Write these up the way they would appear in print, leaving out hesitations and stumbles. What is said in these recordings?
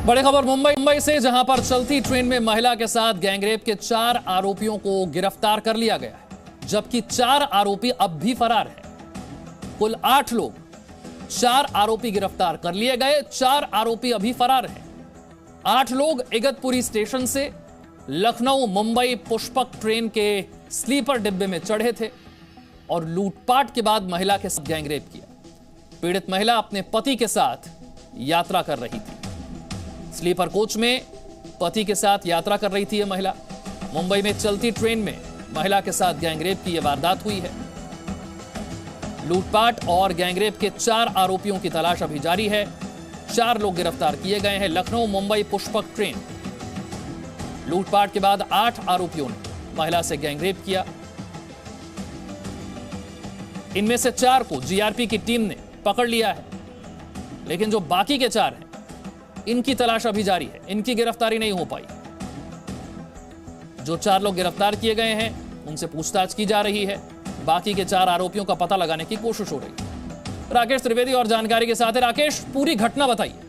बड़ी खबर मुंबई से, जहां पर चलती ट्रेन में महिला के साथ गैंगरेप के 4 आरोपियों को गिरफ्तार कर लिया गया है, जबकि 4 आरोपी अब भी फरार हैं। कुल 8 लोग, 4 आरोपी गिरफ्तार कर लिए गए, 4 आरोपी अभी फरार हैं। 8 लोग इगतपुरी स्टेशन से लखनऊ मुंबई पुष्पक ट्रेन के स्लीपर डिब्बे में चढ़े थे और लूटपाट के बाद महिला के साथ गैंगरेप किया। पीड़ित महिला अपने पति के साथ यात्रा कर रही थी। स्लीपर कोच में पति के साथ यात्रा कर रही थी यह महिला। मुंबई में चलती ट्रेन में महिला के साथ गैंगरेप की यह वारदात हुई है। लूटपाट और गैंगरेप के 4 आरोपियों की तलाश अभी जारी है। 4 लोग गिरफ्तार किए गए हैं। लखनऊ मुंबई पुष्पक ट्रेन लूटपाट के बाद 8 आरोपियों ने महिला से गैंगरेप किया। इनमें से 4 को जीआरपी की टीम ने पकड़ लिया है, लेकिन जो बाकी के 4 हैं इनकी तलाश अभी जारी है। इनकी गिरफ्तारी नहीं हो पाई। जो 4 लोग गिरफ्तार किए गए हैं उनसे पूछताछ की जा रही है। बाकी के 4 आरोपियों का पता लगाने की कोशिश हो रही है। राकेश त्रिवेदी और जानकारी के साथ है। राकेश, पूरी घटना बताइए।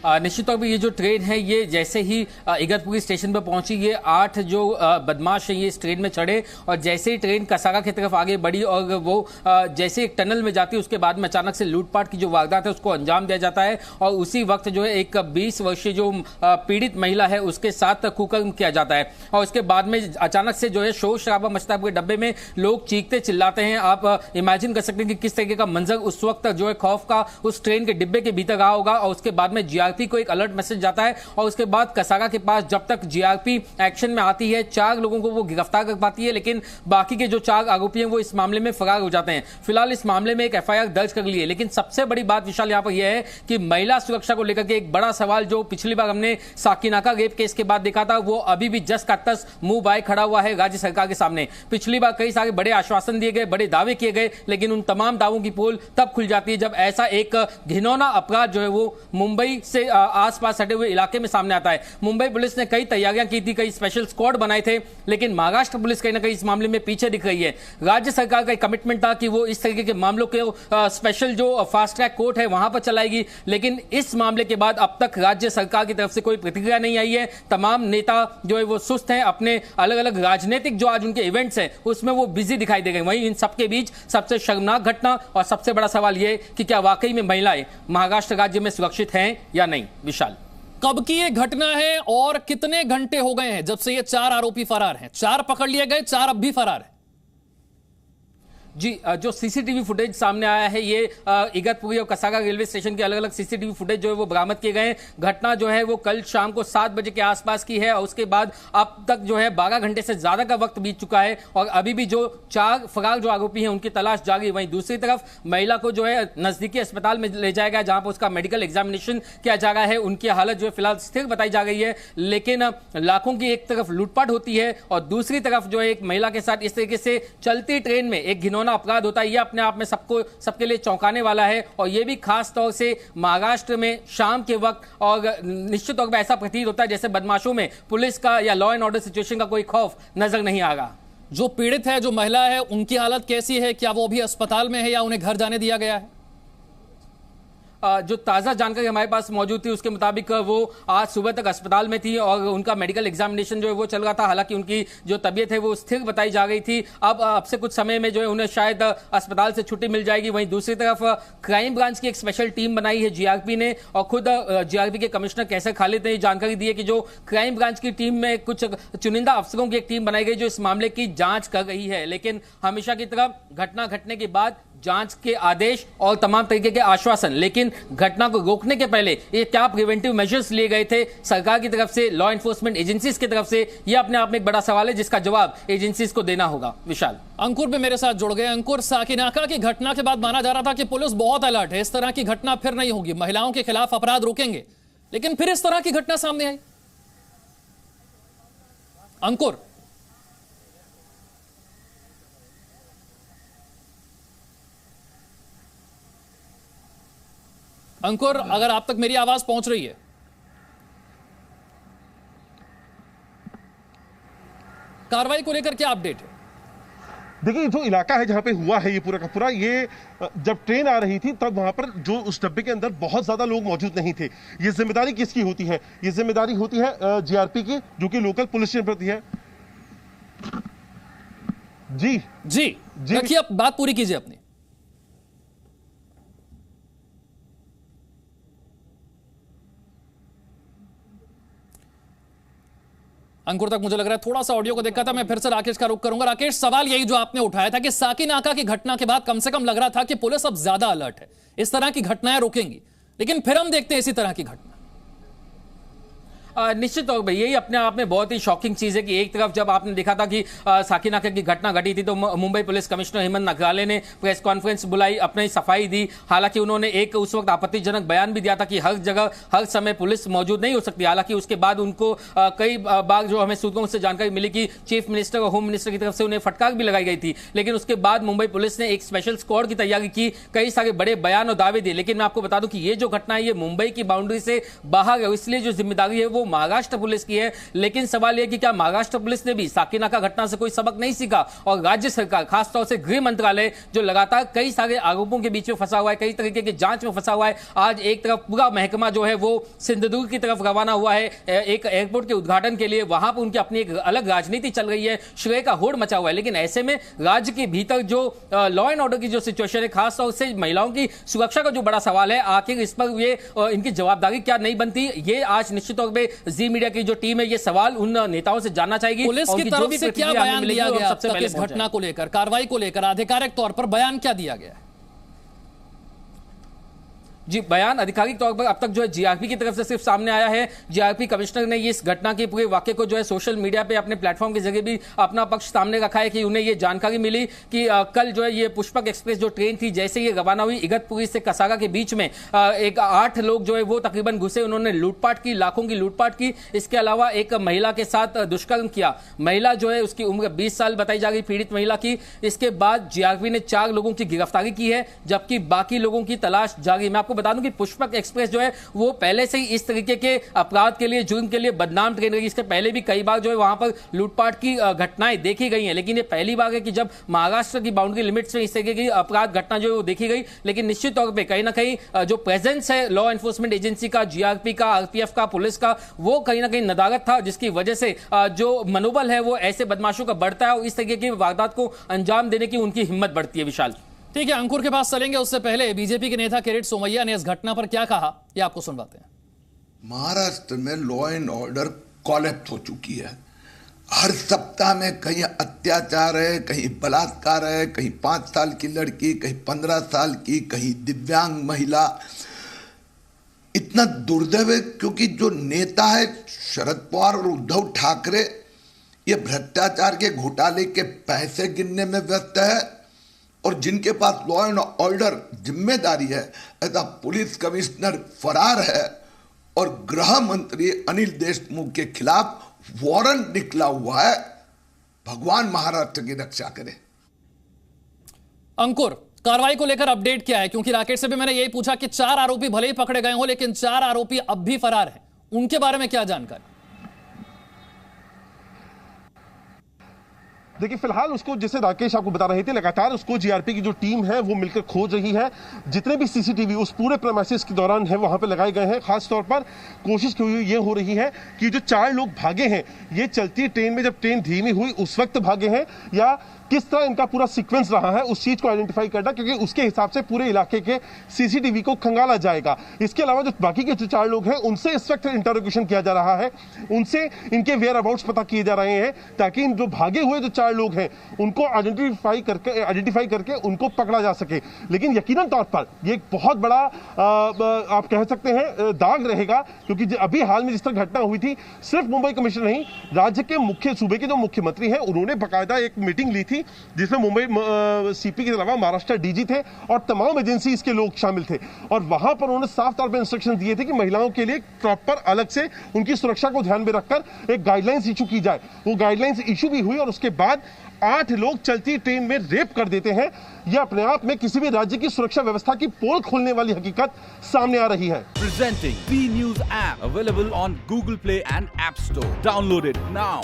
निश्चित तौर पर ये जो ट्रेन है ये जैसे ही इगतपुरी स्टेशन पर पहुंची, ये 8 जो बदमाश है ये इस ट्रेन में चढ़े और जैसे ही ट्रेन कसारा की तरफ आगे बढ़ी और वो जैसे एक टनल में जाती है उसके बाद में अचानक से लूटपाट की जो वारदात है उसको अंजाम दिया जाता है और उसी वक्त जो है एक 20 वर्षीय जो पीड़ित महिला है उसके साथ कुकर्म किया जाता है और उसके बाद में अचानक से जो है शोर शराबा मचता है। पूरे डब्बे में लोग चीखते चिल्लाते हैं। आप इमेजिन कर सकते हैं कि किस तरीके का मंजर उस वक्त जो है खौफ का उस ट्रेन के डिब्बे के भीतर रहा होगा। और उसके बाद में जीआरपी को एक अलर्ट मैसेज जाता है और उसके बाद कसारा के पास जब तक जीआरपी एक्शन में आती है 4 लोगों को वो गिरफ्तार कर पाती है, लेकिन बाकी के जो 4 आरोपी हैं वो इस मामले में फरार हो जाते हैं। फिलहाल इस मामले में एक एफआईआर दर्ज कर ली है, लेकिन सबसे बड़ी बात विशाल यहां पर यह है कि महिला सुरक्षा को लेकर के एक बड़ा सवाल जो पिछली बार हमने साकिनाका रेप केस के बाद देखा था वो अभी भी जस का तस मुंह बाय खड़ा हुआ है राज्य सरकार के सामने। पिछली बार कई सारे बड़े आश्वासन दिए गए, बड़े दावे किए गए, लेकिन उन तमाम दावों की पोल तब खुल जाती है जब ऐसा एक घिनौना अपराध जो है वो मुंबई से आसपास सटे हुए इलाके में सामने आता है। मुंबई पुलिस ने कई तैयारियां की थी, कई स्पेशल स्क्वाड बनाए थे, लेकिन महाराष्ट्र पुलिस कहीं ना कहीं इस मामले में पीछे दिख रही है। राज्य सरकार का कमिटमेंट था कि वो इस तरीके के मामलों के स्पेशल जो फास्ट ट्रैक कोर्ट है वहां पर चलाएगी, लेकिन इस मामले के बाद अब तक राज्य सरकार की तरफ से कोई प्रतिक्रिया नहीं आई है। तमाम नेता जो है वो सुस्त हैं, अपने अलग अलग राजनीतिक जो आज उनके इवेंट्स हैं उसमें वो बिजी दिखाई दे गए। वहीं इन सबके बीच सबसे शर्मनाक घटना और सबसे बड़ा सवाल यह कि क्या वाकई में महिलाएं महाराष्ट्र राज्य में सुरक्षित हैं या नहीं। विशाल, कब की ये घटना है और कितने घंटे हो गए हैं जब से ये 4 आरोपी फरार हैं? 4 पकड़ लिए गए, 4 अब भी फरार हैं। जी, जो सीसीटीवी फुटेज सामने आया है ये इगतपुरी और कसारा रेलवे स्टेशन के अलग अलग सीसीटीवी फुटेज जो है वो बरामद किए गए हैं। घटना जो है वो कल शाम को 7 बजे के आसपास की है और उसके बाद अब तक जो है 12 घंटे से ज्यादा का वक्त बीत चुका है और अभी भी जो 4 फरार जो आरोपी हैं उनकी तलाश जारी। वहीं दूसरी तरफ महिला को जो है नजदीकी अस्पताल में ले जाया गया जहां पर उसका मेडिकल एग्जामिनेशन किया जा रहा है। उनकी हालत जो है फिलहाल स्थिर बताई जा रही है, लेकिन लाखों की एक तरफ लूटपाट होती है और दूसरी तरफ जो है एक महिला के साथ इस तरीके से चलती ट्रेन में एक घिनौना अपराध होता है। यह अपने आप में सबके लिए चौंकाने वाला है और यह भी खास तौर से महाराष्ट्र में शाम के वक्त। और निश्चित तौर पर ऐसा प्रतीत होता है जैसे बदमाशों में पुलिस का या लॉ एंड ऑर्डर सिचुएशन का कोई खौफ नजर नहीं आ रहा। जो पीड़ित है, जो महिला है, उनकी हालत कैसी है? क्या वो भी अस्पताल में है या उन्हें घर जाने दिया गया है? जो ताज़ा जानकारी हमारे पास मौजूद थी उसके मुताबिक वो आज सुबह तक अस्पताल में थी और उनका मेडिकल एग्जामिनेशन जो है वो चल रहा था। हालांकि उनकी जो तबीयत है वो स्थिर बताई जा रही थी। अब से कुछ समय में जो है उन्हें शायद अस्पताल से छुट्टी मिल जाएगी। वहीं दूसरी तरफ क्राइम ब्रांच की एक स्पेशल टीम बनाई है जीआरपी ने और खुद जीआरपी के कमिश्नर कैसर खालिद ने जानकारी दी है कि जो क्राइम ब्रांच की टीम में कुछ चुनिंदा अफसरों की एक टीम बनाई गई जो इस मामले की जांच कर रही है। लेकिन हमेशा की तरह घटना घटने के बाद जांच के आदेश और तमाम तरीके के आश्वासन, लेकिन घटना को रोकने के पहले ये क्या प्रिवेंटिव मेजर्स लिए गए थे सरकार की तरफ से, लॉ एनफोर्समेंट एजेंसीज की तरफ से, यह अपने आप में एक बड़ा सवाल है जिसका जवाब एजेंसीज को देना होगा। विशाल, अंकुर भी मेरे साथ जुड़ गए। अंकुर, साकिनाका की घटना के बाद माना जा रहा था कि पुलिस बहुत अलर्ट है, इस तरह की घटना फिर नहीं होगी, महिलाओं के खिलाफ अपराध रोकेंगे, लेकिन फिर इस तरह की घटना सामने आई। अंकुर, अगर आप तक मेरी आवाज पहुंच रही है। कार्रवाई को लेकर क्या अपडेट है? देखिए जो इलाका है जहां पे हुआ है ये पूरा का पूरा, ये जब ट्रेन आ रही थी तब वहां पर जो उस डब्बे के अंदर बहुत ज्यादा लोग मौजूद नहीं थे। ये जिम्मेदारी किसकी होती है? ये जिम्मेदारी होती है जीआरपी की, जो कि लोकल पुलिस स्टेशन पर है। जी जी रखिए, आप बात पूरी कीजिए अपनी। अंकुर तक मुझे लग रहा है थोड़ा सा ऑडियो को देखा था। मैं फिर से राकेश का रुख करूंगा। राकेश, सवाल यही जो आपने उठाया था कि साकीनाका की घटना के बाद कम से कम लग रहा था कि पुलिस अब ज्यादा अलर्ट है, इस तरह की घटनाएं रोकेंगी, लेकिन फिर हम देखते हैं इसी तरह की घटना। निश्चित तौर पर यही अपने आप में बहुत ही शॉकिंग चीज है कि एक तरफ जब आपने देखा था कि साकीनाका की घटना घटी थी तो मुंबई पुलिस कमिश्नर हेमंत नगराले ने प्रेस कॉन्फ्रेंस बुलाई, अपनी सफाई दी। हालांकि उन्होंने एक उस वक्त आपत्तिजनक बयान भी दिया था कि हर जगह हर समय पुलिस मौजूद नहीं हो सकती। हालांकि उसके बाद उनको कई बार जो हमें सूत्रों से जानकारी मिली कि चीफ मिनिस्टर और होम मिनिस्टर की तरफ से उन्हें फटकार भी लगाई गई थी। लेकिन उसके बाद मुंबई पुलिस ने एक स्पेशल स्क्वाड की तैयारी की, कई सारे बड़े बयान और दावे दिए। लेकिन मैं आपको बता दूं कि ये जो घटना है ये मुंबई की बाउंड्री से बाहर है, इसलिए जो जिम्मेदारी है वो महाराष्ट्र पुलिस की है। लेकिन सवाल यह कि क्या महाराष्ट्र पुलिस ने भी साकीनाका घटना से कोई सबक नहीं सीखा? और राज्य सरकार, खासतौर से गृह मंत्रालय जो लगातार कई सारे आरोपों के बीच में फंसा हुआ है, कई तरीके की जांच में फंसा हुआ है, आज एक तरफ पूरा महकमा जो है वो सिंधुदुर्ग की तरफ रवाना हुआ है एक एयरपोर्ट के उद्घाटन के लिए। वहां पर उनकी अपनी एक अलग राजनीति चल रही है, श्रेय का होड़ मचा हुआ है। लेकिन ऐसे में राज्य के भीतर जो लॉ एंड ऑर्डर की जो सिचुएशन है, खासतौर से महिलाओं की सुरक्षा का जो बड़ा सवाल है, आखिर इस पर ये इनकी जवाबदारी क्या नहीं बनती? ये आज निश्चित तौर पर जी मीडिया की जो टीम है ये सवाल उन नेताओं से जानना चाहेगी। पुलिस की तरफ से क्या बयान दिया गया अब तक इस घटना को लेकर, कार्रवाई को लेकर आधिकारिक तौर पर बयान क्या दिया गया? जी, बयान आधिकारिक तौर पर अब तक जो है जीआरपी की तरफ से सिर्फ सामने आया है। जीआरपी कमिश्नर ने इस घटना के पूरे वाक्य को जो है सोशल मीडिया पे अपने प्लेटफॉर्म के जरिए भी अपना पक्ष सामने रखा है कि उन्हें ये जानकारी मिली कि कल जो है ये पुष्पक एक्सप्रेस जो ट्रेन थी जैसे ये रवाना हुई इगतपुरी से कसागा के बीच में एक 8 लोग जो है वो तकरीबन घुसे, उन्होंने लूटपाट की, लाखों की लूटपाट की। इसके अलावा एक महिला के साथ दुष्कर्म किया। महिला जो है उसकी उम्र 20 साल बताई जा रही, पीड़ित महिला की। इसके बाद जीआरपी ने 4 लोगों की गिरफ्तारी की है, जबकि बाकी लोगों की तलाश जारी। मैं आपको बता दूं कि पुष्पक एक्सप्रेस जो है वो पहले से ही इस तरीके के अपराध के लिए, जुर्म के लिए बदनाम ट्रेन रही। इसके पहले भी कई बार जो है वहां पर लूटपाट की घटनाएं देखी गई हैं, लेकिन ये पहली बार है कि जब महाराष्ट्र की बाउंड्री लिमिट्स में इस तरीके की अपराध घटना जो है वो देखी गई। लेकिन निश्चित तौर पर कहीं ना कहीं जो प्रेजेंस है लॉ एनफोर्समेंट एजेंसी का, जीआरपी का, आरपीएफ का, पुलिस का, वो कहीं ना कहीं नदारत था, जिसकी वजह से जो मनोबल है वो ऐसे बदमाशों का बढ़ता है और इस तरीके की वारदात को अंजाम देने की उनकी हिम्मत बढ़ती है। विशाल, ठीक है, अंकुर के पास चलेंगे, उससे पहले बीजेपी के नेता किरीट सोमैया ने इस घटना पर क्या कहा ये आपको सुनवाते हैं। महाराष्ट्र में लॉ एंड ऑर्डर कोलैप्स हो चुकी है। हर सप्ताह में कहीं अत्याचार है, कहीं बलात्कार है, कहीं 5 साल की लड़की, कहीं 15 साल की, कहीं दिव्यांग महिला। इतना दुर्दैव है क्योंकि जो नेता है शरद पवार और उद्धव ठाकरे ये भ्रष्टाचार के घोटाले के पैसे गिनने में व्यस्त है, और जिनके पास लॉ एंड ऑर्डर जिम्मेदारी है ऐसा पुलिस कमिश्नर फरार है, और गृह मंत्री अनिल देशमुख के खिलाफ वारंट निकला हुआ है। भगवान महाराष्ट्र की रक्षा करे। अंकुर, कार्रवाई को लेकर अपडेट क्या है? क्योंकि राकेश से भी मैंने यही पूछा कि 4 आरोपी भले ही पकड़े गए हों, लेकिन 4 आरोपी अब भी फरार हैं, उनके बारे में क्या जानकारी? देखिए फिलहाल उसको, जैसे राकेश आपको बता रहे थे, लगातार उसको जीआरपी की जो टीम है वो मिलकर खोज रही है। जितने भी सीसीटीवी उस पूरे प्रेमाइसिस के दौरान है वहां पे लगाए गए हैं। खास तौर पर कोशिश ये हो रही है कि जो 4 लोग भागे हैं ये चलती ट्रेन में, जब ट्रेन धीमी हुई उस वक्त भागे हैं या किस तरह इनका पूरा सीक्वेंस रहा है, उस चीज को आइडेंटिफाई करना, क्योंकि उसके हिसाब से पूरे इलाके के सीसीटीवी को खंगाला जाएगा। इसके अलावा जो बाकी के जो 4 लोग हैं उनसे इस वक्त इंटरोगेशन किया जा रहा है, उनसे इनके वेयर अबाउट्स पता किए जा रहे हैं, ताकि इन जो भागे हुए जो 4 लोग हैं उनको आइडेंटिफाई करके उनको पकड़ा जा सके। लेकिन यकीनन तौर पर ये एक बहुत बड़ा आप कह सकते हैं दाग रहेगा, क्योंकि अभी हाल में जिस तरह घटना हुई थी, सिर्फ मुंबई कमिश्नर नहीं, राज्य के सूबे के जो मुख्यमंत्री हैं उन्होंने बाकायदा एक मीटिंग ली थी जिसमें मुंबई सीपी के अलावा महाराष्ट्र डीजी थे और तमाम एजेंसीज के लोग शामिल थे, और वहां पर उन्होंने साफ तौर पर इंस्ट्रक्शन दिए थे कि महिलाओं के लिए प्रॉपर अलग से उनकी सुरक्षा को ध्यान में रखकर एक गाइडलाइंस इशू की जाए। वो गाइडलाइंस इशू भी हुई और उसके बाद 8 लोग चलती ट्रेन में रेप कर देते हैं। यह अपने आप में किसी भी राज्य की सुरक्षा व्यवस्था की पोल खोलने वाली हकीकत सामने आ रही है। Presenting B News app available on Google Play and App Store. Download it now.